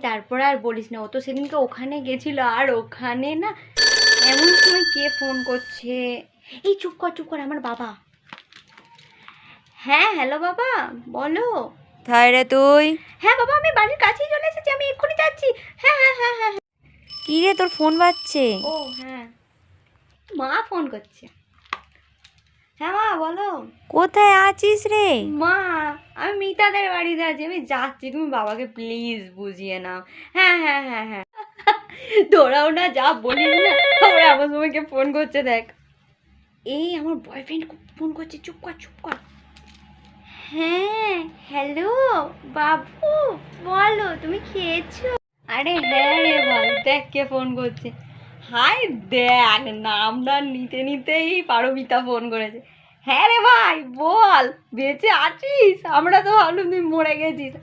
তারপর আর বলিস না, ও তো সেদিনকে ওখানে গেছিল, আর ওখানে না এমন সময় কে ফোন করছে। এই চুপ কর, আমার বাবা। হ্যাঁ হ্যালো বাবা, বলো। কোথায় রে তুই? হ্যাঁ বাবা, আমি বাড়ির কাছেই চলে এসেছি, আমি এক্ষুনি যাচ্ছি। হ্যাঁ। কি রে, তোর ফোন বাজছে? ও হ্যাঁ, মা ফোন করছে। হ্যাঁ মা বলো। কোথায় আছিস রে? মা আমি মিতাদের বাড়িতে আছি, আমি যাচ্ছি, তুমি বাবাকে প্লিজ বুঝিয়ে নাও। হ্যাঁ। তোরাও না যা বলিস না, ওরা আমার সময়কে ফোন করছে দেখ। এই আমার বয়ফ্রেন্ড ফোন করছে, চুপ কর। হ্যাঁ হ্যালো বাবু, বলো তুমি খেয়েছো? আরে হ্যাঁ রে ভাই, দেখ কে ফোন করছে। হাই দেখ, নামটা নিতেই পারমিতা ফোন করেছে। হ্যাঁ রে ভাই বল, বেঁচে আছিস? আমরা তো ভাবলাম তুই মরে গেছিস।